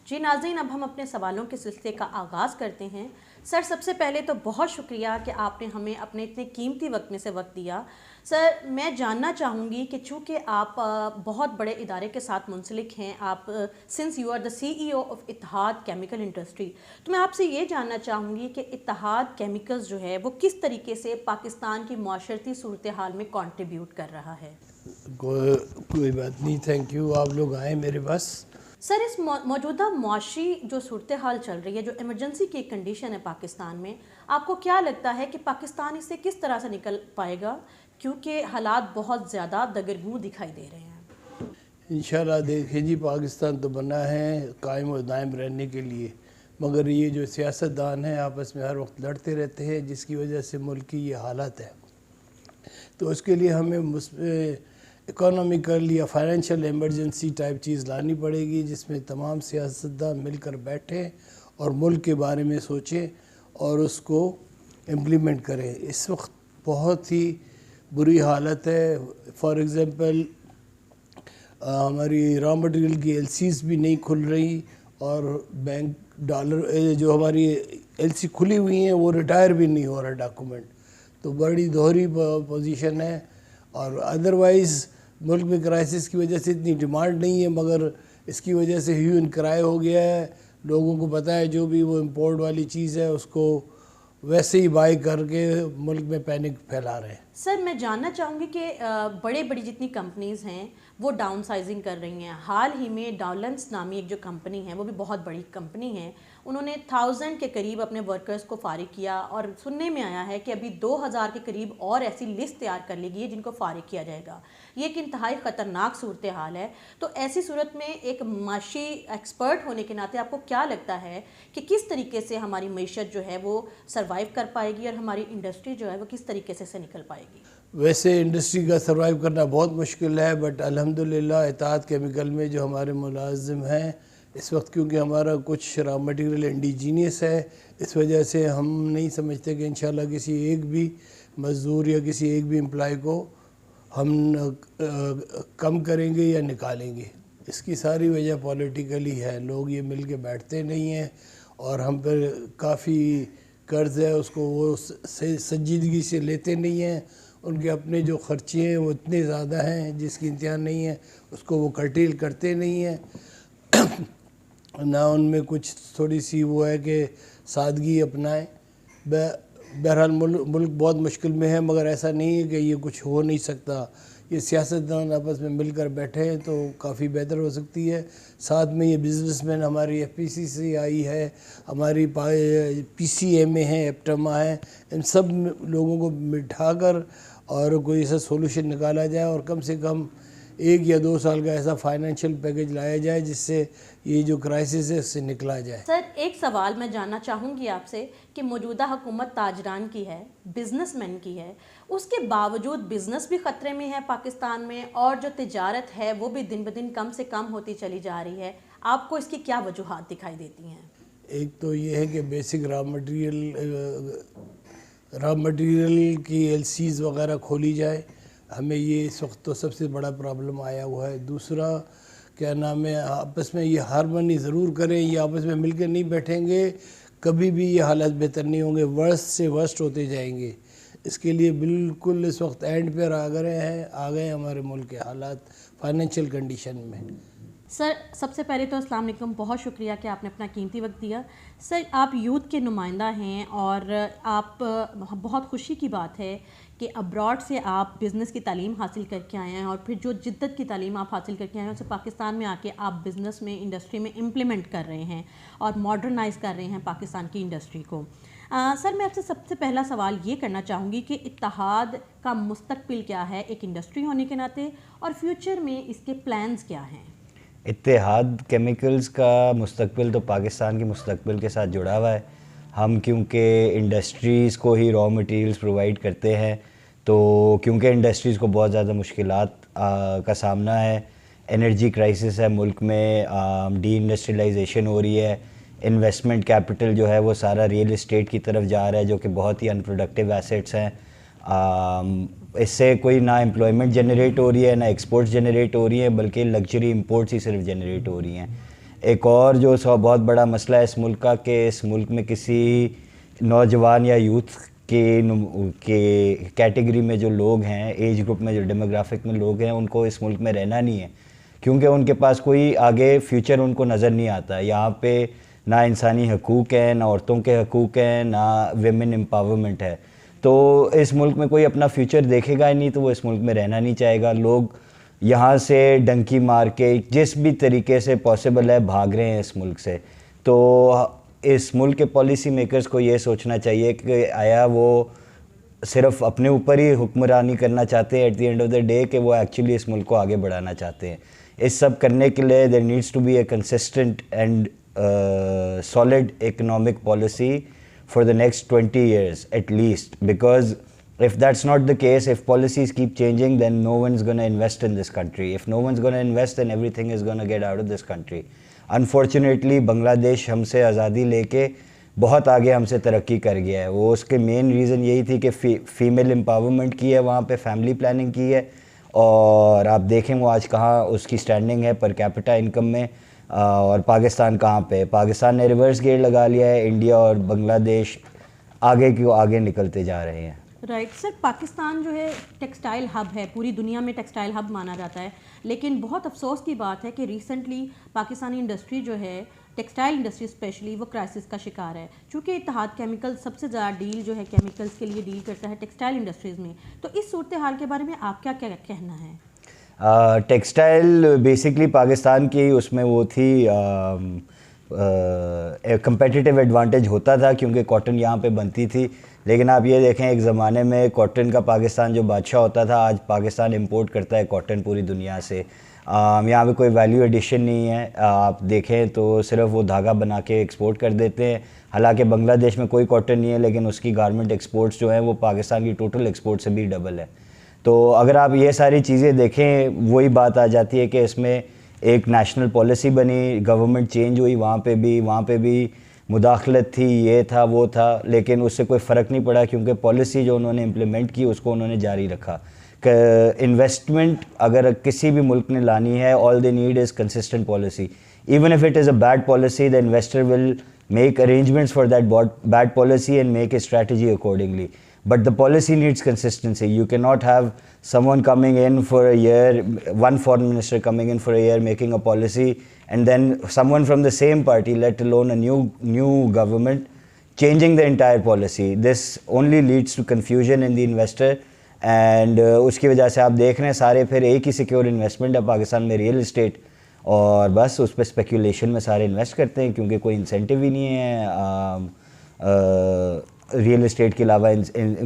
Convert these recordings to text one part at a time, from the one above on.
جی ناظرین، اب ہم اپنے سوالوں کے سلسلے کا آغاز کرتے ہیں۔ سر، سب سے پہلے تو بہت شکریہ کہ آپ نے ہمیں اپنے اتنے قیمتی وقت میں سے وقت دیا۔ سر، میں جاننا چاہوں گی کہ چونکہ آپ بہت بڑے ادارے کے ساتھ منسلک ہیں، آپ since you are the CEO of Ittehad chemical industry, تو میں آپ سے یہ جاننا چاہوں گی کہ اتحاد کیمیکلز جو ہے وہ کس طریقے سے پاکستان کی معاشرتی صورتحال میں کنٹریبیوٹ کر رہا ہے؟ کوئی بات نہیں، تھینک یو، آپ لوگ آئیں میرے پاس۔ سر، اس موجودہ معاشی جو صورتحال چل رہی ہے، جو ایمرجنسی کی کنڈیشن ہے پاکستان میں، آپ کو کیا لگتا ہے کہ پاکستان اس سے کس طرح سے نکل پائے گا؟ کیونکہ حالات بہت زیادہ دگرگوں دکھائی دے رہے ہیں۔ انشاءاللہ دیکھیں جی، پاکستان تو بنا ہے قائم و دائم رہنے کے لیے، مگر یہ جو سیاستدان ہیں آپس میں ہر وقت لڑتے رہتے ہیں، جس کی وجہ سے ملک کی یہ حالت ہے۔ تو اس کے لیے ہمیں اکانومیکل یا فائنینشیل ایمرجنسی ٹائپ چیز لانی پڑے گی، جس میں تمام سیاستدان مل کر بیٹھیں اور ملک کے بارے میں سوچیں اور اس کو امپلیمنٹ کریں۔ اس وقت بہت ہی بری حالت ہے۔ فار ایگزامپل ہماری را مٹیریل کی LCs بھی نہیں کھل رہی، اور بینک ڈالر جو ہماری LC کھلی ہوئی ہیں وہ ریٹائر بھی نہیں ہو رہا ڈاکومنٹ، تو بڑی دوہری پوزیشن ہے۔ اور ادروائز ملک میں کرائسس کی وجہ سے اتنی ڈیمانڈ نہیں ہے، مگر اس کی وجہ سے ہیو اینڈ کرائے ہو گیا ہے۔ لوگوں کو پتہ ہے جو بھی وہ امپورٹ والی چیز ہے اس کو ویسے ہی بائی کر کے ملک میں پینک پھیلا رہے ہیں۔ سر، میں جاننا چاہوں گی کہ بڑی جتنی کمپنیز ہیں وہ ڈاؤن سائزنگ کر رہی ہیں۔ حال ہی میں ڈاولنس نامی ایک جو کمپنی ہے، وہ بھی بہت بڑی کمپنی ہے، انہوں نے 1000 کے قریب اپنے ورکرز کو فارغ کیا، اور سننے میں آیا ہے کہ ابھی 2000 کے قریب اور ایسی لسٹ تیار کر لی گئی ہے جن کو فارغ کیا جائے گا۔ یہ ایک انتہائی خطرناک صورتحال ہے۔ تو ایسی صورت میں ایک معاشی ایکسپرٹ ہونے کے ناطے آپ کو کیا لگتا ہے کہ کس طریقے سے ہماری معیشت جو ہے وہ سروائیو کر پائے گی، اور ہماری انڈسٹری جو ہے وہ کس طریقے سے نکل پائے گی؟ ویسے انڈسٹری کا سروائیو کرنا بہت مشکل ہے، بٹ الحمدللہ اتحاد کیمیکل میں جو ہمارے ملازم ہیں اس وقت، کیونکہ ہمارا کچھ را مٹیریل انڈیجینیس ہے، اس وجہ سے ہم نہیں سمجھتے کہ انشاءاللہ کسی ایک بھی مزدور یا کسی ایک بھی امپلائی کو ہم کم کریں گے یا نکالیں گے۔ اس کی ساری وجہ پولیٹیکلی ہے، لوگ یہ مل کے بیٹھتے نہیں ہیں، اور ہم پر کافی قرض ہے، اس کو وہ سنجیدگی سے لیتے نہیں ہیں۔ ان کے اپنے جو خرچے ہیں وہ اتنے زیادہ ہیں جس کی انتہا نہیں ہے، اس کو وہ کرٹیل کرتے نہیں ہیں۔ نہ ان میں کچھ تھوڑی سی وہ ہے کہ سادگی اپنائیں۔ بہرحال ملک بہت مشکل میں ہے، مگر ایسا نہیں ہے کہ یہ کچھ ہو نہیں سکتا۔ یہ سیاستدان آپس میں مل کر بیٹھے ہیں تو کافی بہتر ہو سکتی ہے۔ ساتھ میں یہ بزنس مین ہماری FPCC آئی ہے، ہماری PCMA ہے، ایپٹما ہے، ان سب لوگوں کو بٹھا کر اور کوئی ایسا سولوشن نکالا جائے، اور کم سے کم 1 یا 2 سال کا ایسا فائنینشیل پیکج لایا جائے جس سے یہ جو کرائسس ہے اس سے نکلا جائے۔ سر، ایک سوال میں جاننا چاہوں گی آپ سے کہ موجودہ حکومت تاجران کی ہے، بزنس مین کی ہے، اس کے باوجود بزنس بھی خطرے میں ہے پاکستان میں، اور جو تجارت ہے وہ بھی دن بدن کم سے کم ہوتی چلی جا رہی ہے۔ آپ کو اس کی کیا وجوہات دکھائی دیتی ہیں؟ ایک تو یہ ہے کہ بیسک را مٹیریل کی LCs وغیرہ کھولی جائے، ہمیں یہ اس وقت تو سب سے بڑا پرابلم آیا ہوا ہے۔ دوسرا کیا نام ہے، آپس میں یہ ہارمونی ضرور کریں، یہ آپس میں مل کے نہیں بیٹھیں گے کبھی بھی یہ حالات بہتر نہیں ہوں گے، ورسٹ سے ورسٹ ہوتے جائیں گے۔ اس کے لیے بالکل اس وقت اینڈ پہ آ گئے ہمارے ملک کے حالات فائنینشیل کنڈیشن میں۔ سر، سب سے پہلے تو السلام علیکم، بہت شکریہ کہ آپ نے اپنا قیمتی وقت دیا۔ سر، آپ یوتھ کے نمائندہ ہیں، اور آپ بہت خوشی کی بات ہے کہ ابراڈ سے آپ بزنس کی تعلیم حاصل کر کے آئے ہیں، اور پھر جو جدت کی تعلیم آپ حاصل کر کے آئے ہیں اسے پاکستان میں آ کے آپ بزنس میں، انڈسٹری میں امپلیمنٹ کر رہے ہیں اور ماڈرنائز کر رہے ہیں پاکستان کی انڈسٹری کو۔ سر، میں آپ سے سب سے پہلا سوال یہ کرنا چاہوں گی کہ اتحاد کا مستقبل کیا ہے ایک انڈسٹری ہونے کے ناطے، اور فیوچر میں اس کے پلانز کیا ہیں؟ اتحاد کیمیکلز کا مستقبل تو پاکستان کے مستقبل کے ساتھ جڑا ہوا ہے۔ ہم کیونکہ انڈسٹریز کو ہی را مٹیریلز پرووائڈ کرتے ہیں، تو کیونکہ انڈسٹریز کو بہت زیادہ مشکلات کا سامنا ہے، انرجی کرائسس ہے ملک میں، ڈی انڈسٹریلائزیشن ہو رہی ہے، انویسٹمنٹ کیپٹل جو ہے وہ سارا ریئل اسٹیٹ کی طرف جا رہا ہے، جو کہ بہت ہی انپروڈکٹیو ایسیٹس ہیں۔ اس سے کوئی نہ امپلائمنٹ جنریٹ ہو رہی ہے، نہ ایکسپورٹس جنریٹ ہو رہی ہیں، بلکہ لگژری امپورٹس ہی صرف جنریٹ ہو رہی ہیں۔ ایک اور جو بہت بڑا مسئلہ ہے اس ملک کا کہ اس ملک میں کسی نوجوان یا یوتھ کے کیٹیگری میں جو لوگ ہیں، ایج گروپ میں جو ڈیموگرافک میں لوگ ہیں، ان کو اس ملک میں رہنا نہیں ہے، کیونکہ ان کے پاس کوئی آگے فیوچر ان کو نظر نہیں آتا. یہاں پہ نہ انسانی حقوق ہیں، نہ عورتوں کے حقوق ہیں، نہ ویمن امپاورمنٹ ہے. تو اس ملک میں کوئی اپنا فیوچر دیکھے گا ہی نہیں، تو وہ اس ملک میں رہنا نہیں چاہے گا. لوگ یہاں سے ڈنکی مار کے جس بھی طریقے سے پاسبل ہے بھاگ رہے ہیں اس ملک سے. تو اس ملک کے پالیسی میکرز کو یہ سوچنا چاہیے کہ آیا وہ صرف اپنے اوپر ہی حکمرانی کرنا چاہتے ہیں at the end of the day, کہ وہ ایکچولی اس ملک کو آگے بڑھانا چاہتے ہیں. اس سب کرنے کے لیے there needs to be a consistent and solid economic policy for the next 20 years at least, because if that's not the case, if policies keep changing, then no one's going to invest in this country. If no one's going to invest, then everything is going to get out of this country. Unfortunately بنگلہ دیش ہم سے آزادی لے کے بہت آگے ہم سے ترقی کر گیا ہے. وہ اس کے مین ریزن یہی تھی کہ فیمیل امپاورمنٹ کی ہے وہاں پہ، فیملی پلاننگ کی ہے، اور آپ دیکھیں وہ آج کہاں اس کی سٹینڈنگ ہے پر کیپٹا انکم میں. اور پاکستان کہاں پہ؟ پاکستان نے ریورس گیئر لگا لیا ہے. انڈیا اور بنگلہ دیش آگے کی آگے نکلتے جا رہے ہیں. رائٹ سر، پاکستان جو ہے ٹیکسٹائل ہب ہے، پوری دنیا میں ٹیکسٹائل ہب مانا جاتا ہے، لیکن بہت افسوس کی بات ہے کہ ریسنٹلی پاکستانی انڈسٹری جو ہے، ٹیکسٹائل انڈسٹری اسپیشلی، وہ کرائسس کا شکار ہے، چونکہ اتحاد کیمیکل سب سے زیادہ ڈیل جو ہے کیمیکلز کے لیے ڈیل کرتا ہے ٹیکسٹائل انڈسٹریز میں. تو اس صورتحال کے بارے میں آپ کیا کہنا ہے؟ ٹیکسٹائل بیسکلی پاکستان کی اس میں وہ تھی کمپیٹیٹیو ایڈوانٹیج ہوتا تھا کیونکہ کاٹن یہاں پہ بنتی تھی. لیکن آپ یہ دیکھیں ایک زمانے میں کاٹن کا پاکستان جو بادشاہ ہوتا تھا، آج پاکستان امپورٹ کرتا ہے کاٹن پوری دنیا سے. یہاں پہ کوئی ویلیو ایڈیشن نہیں ہے. آپ دیکھیں تو صرف وہ دھاگا بنا کے ایکسپورٹ کر دیتے ہیں. حالانکہ بنگلہ دیش میں کوئی کاٹن نہیں ہے، لیکن اس کی گارمنٹ ایکسپورٹس جو ہیں وہ پاکستان کی ٹوٹل ایکسپورٹ سے بھی ڈبل ہے. تو اگر آپ یہ ساری چیزیں دیکھیں، وہی بات آ جاتی ہے کہ اس میں ایک نیشنل پالیسی بنی، گورنمنٹ چینج ہوئی، وہاں پہ بھی مداخلت تھی، یہ تھا وہ تھا، لیکن اس سے کوئی فرق نہیں پڑا کیونکہ پالیسی جو انہوں نے امپلیمنٹ کی اس کو انہوں نے جاری رکھا. کہ انویسٹمنٹ اگر کسی بھی ملک نے لانی ہے، all they need is consistent policy. Even if it is a bad policy, the investor will make arrangements for that bad policy and make a strategy accordingly. But the policy needs consistency. You cannot have someone coming in for a year, one foreign minister coming in for a year making a policy, and then someone from the same party, let alone a new government, changing the entire policy. This only leads to confusion in the investor, and اس کی وجہ سے آپ دیکھ رہے ہیں سارے پھر ایک ہی سیکیور انویسٹمنٹ ہے پاکستان میں، ریئل اسٹیٹ، اور بس اس پہ اسپیکولیشن میں سارے انویسٹ کرتے ہیں کیونکہ کوئی انسینٹیو ہی نہیں ہے. ریئل اسٹیٹ کے علاوہ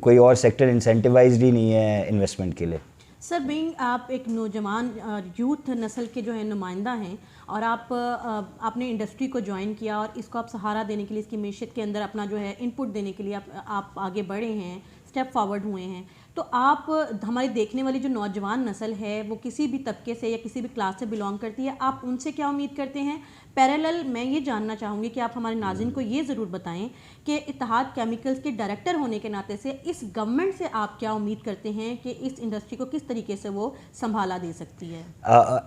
کوئی اور سیکٹر انسینٹیوائزڈ ہی نہیں ہے انویسٹمنٹ کے لیے. سر بینگ آپ ایک نوجوان یوتھ نسل کے جو ہے نمائندہ ہیں، اور آپ نے انڈسٹری کو جوائن کیا اور اس کو آپ سہارا دینے کے لیے، اس کی معیشت کے اندر اپنا جو ہے ان پٹ دینے کے لیے آپ آگے بڑھے ہیں، اسٹیپ فارورڈ ہوئے ہیں. تو آپ ہماری دیکھنے والی جو نوجوان نسل ہے وہ کسی بھی طبقے سے یا کسی بھی کلاس سے بلانگ کرتی ہے، آپ ان سے کیا امید کرتے ہیں؟ پیرالل میں یہ جاننا چاہوں گی کہ آپ ہمارے ناظرین کو یہ ضرور بتائیں کہ اتحاد کیمیکلز کے ڈائریکٹر ہونے کے ناطے سے اس گورنمنٹ سے آپ کیا امید کرتے ہیں کہ اس انڈسٹری کو کس طریقے سے وہ سنبھالا دے سکتی ہے؟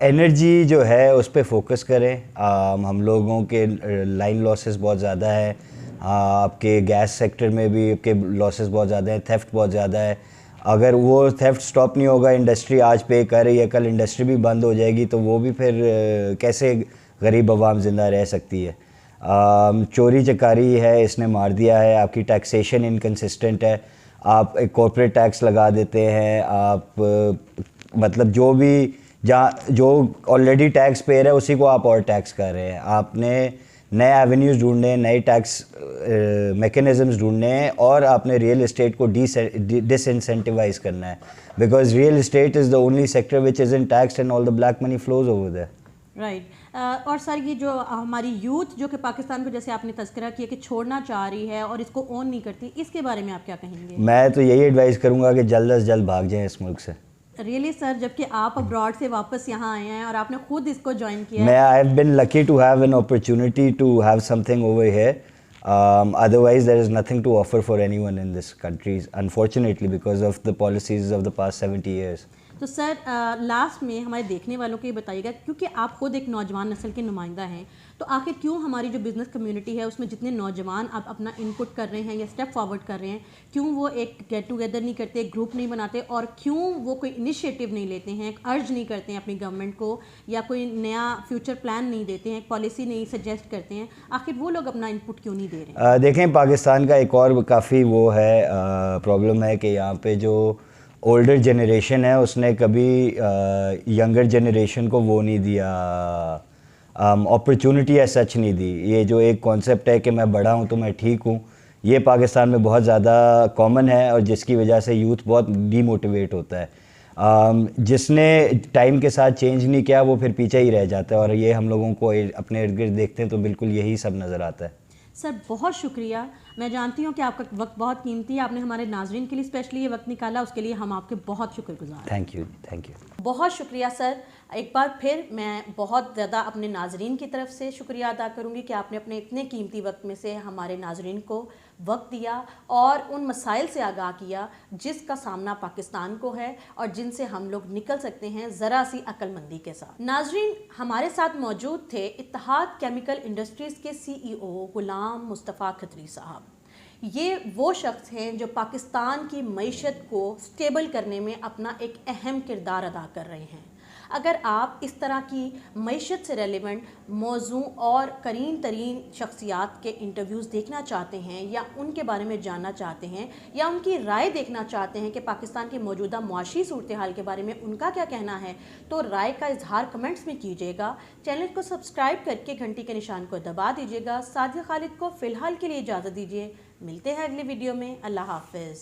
انرجی جو ہے اس پہ فوکس کریں. ہم لوگوں کے لائن لاسز بہت زیادہ ہے، آپ کے گیس سیکٹر میں بھی آپ کے لاسز بہت زیادہ ہیں، تھیفٹ بہت زیادہ ہے. اگر وہ تھیفٹ سٹاپ نہیں ہوگا، انڈسٹری آج پے کر رہی ہے، کل انڈسٹری بھی بند ہو جائے گی، تو وہ بھی پھر کیسے غریب عوام زندہ رہ سکتی ہے؟ چوری چکاری ہے، اس نے مار دیا ہے. آپ کی ٹیکسیشن انکنسسٹنٹ ہے. آپ ایک کارپوریٹ ٹیکس لگا دیتے ہیں، آپ مطلب جو آلریڈی ٹیکس پیئر ہے اسی کو آپ اور ٹیکس کر رہے ہیں. آپ نے نئے ایونیوز ڈھونڈنے ہیں، نئے ٹیکس میکینزمز ڈھونڈنے ہیں، اور آپ نے ریئل اسٹیٹ کو ڈس انسینٹیوائز کرنا ہے، because real state is the only sector which is in taxed and all the black money flows over there. Right. اور سر یہ جو ہماری یوتھ جو کہ پاکستان کو جیسے آپ نے تذکرہ کیا کہ چھوڑنا چاہ رہی ہے اور اس کو اون نہیں کرتی، اس کے بارے میں آپ کیا کہیں گے؟ میں تو یہی ایڈوائز کروں گا کہ جلد از جلد بھاگ جائیں اس ملک سے. ریئلی سر، جبکہ آپ ابراڈ سے واپس یہاں آئے ہیں اور آپ نے خود اس کو جوائن کیا ہے. میں I have been lucky to have an opportunity to have something over here. Otherwise there is nothing to offer for anyone in this country, unfortunately, because of the policies of the past 70 years. تو sir last میں ہمارے دیکھنے والوں کو یہ بتائیے گا، کیونکہ آپ خود ایک نوجوان نسل کے نمائندہ ہیں، تو آخر کیوں ہماری جو بزنس کمیونٹی ہے اس میں جتنے نوجوان آپ اپنا انپٹ کر رہے ہیں یا اسٹیپ فارورڈ کر رہے ہیں، کیوں وہ ایک گیٹ ٹوگیدر نہیں کرتے، ایک گروپ نہیں بناتے، اور کیوں وہ کوئی انیشیٹو نہیں لیتے ہیں، ایک ارج نہیں کرتے ہیں اپنی گورنمنٹ کو، یا کوئی نیا فیوچر پلان نہیں دیتے ہیں، پالیسی نہیں سجیسٹ کرتے ہیں، آخر وہ لوگ اپنا انپٹ کیوں نہیں دے رہے ہیں؟ دیکھیں پاکستان کا ایک اور کافی وہ ہے پرابلم ہے کہ یہاں پہ جو اولڈر جنریشن ہے اس نے کبھی ینگر جنریشن کو وہ نہیں دیا، اپرچونٹی ایز سچ نہیں دی. یہ جو ایک کانسیپٹ ہے کہ میں بڑا ہوں تو میں ٹھیک ہوں، یہ پاکستان میں بہت زیادہ کامن ہے، اور جس کی وجہ سے یوتھ بہت ڈی موٹیویٹ ہوتا ہے. جس نے ٹائم کے ساتھ چینج نہیں کیا وہ پھر پیچھے ہی رہ جاتا ہے، اور یہ ہم لوگوں کو اپنے ارد گرد دیکھتے ہیں تو بالکل یہی سب نظر آتا ہے. سر بہت شکریہ، میں جانتی ہوں کہ آپ کا وقت بہت قیمتی ہے، آپ نے ہمارے ناظرین کے لیے اسپیشلی یہ وقت نکالا، اس کے لیے ہم آپ کے بہت شکر گزار ہیں. Thank you. بہت شکریہ سر. ایک بار پھر میں بہت زیادہ اپنے ناظرین کی طرف سے شکریہ ادا کروں گی کہ آپ نے اپنے اتنے قیمتی وقت میں سے ہمارے ناظرین کو وقت دیا اور ان مسائل سے آگاہ کیا جس کا سامنا پاکستان کو ہے اور جن سے ہم لوگ نکل سکتے ہیں ذرا سی عقل مندی کے ساتھ. ناظرین، ہمارے ساتھ موجود تھے اتحاد کیمیکل انڈسٹریز کے CEO غلام مصطفیٰ کھتری صاحب. یہ وہ شخص ہیں جو پاکستان کی معیشت کو سٹیبل کرنے میں اپنا ایک اہم کردار ادا کر رہے ہیں. اگر آپ اس طرح کی معیشت سے ریلیونٹ موضوع اور قرین ترین شخصیات کے انٹرویوز دیکھنا چاہتے ہیں یا ان کے بارے میں جاننا چاہتے ہیں یا ان کی رائے دیکھنا چاہتے ہیں کہ پاکستان کی موجودہ معاشی صورتحال کے بارے میں ان کا کیا کہنا ہے، تو رائے کا اظہار کمنٹس میں کیجیے گا. چینل کو سبسکرائب کر کے گھنٹی کے نشان کو دبا دیجیے گا. سعدیہ خالد کو فی الحال کے لیے اجازت دیجیے. ملتے ہیں اگلی ویڈیو میں. اللہ حافظ.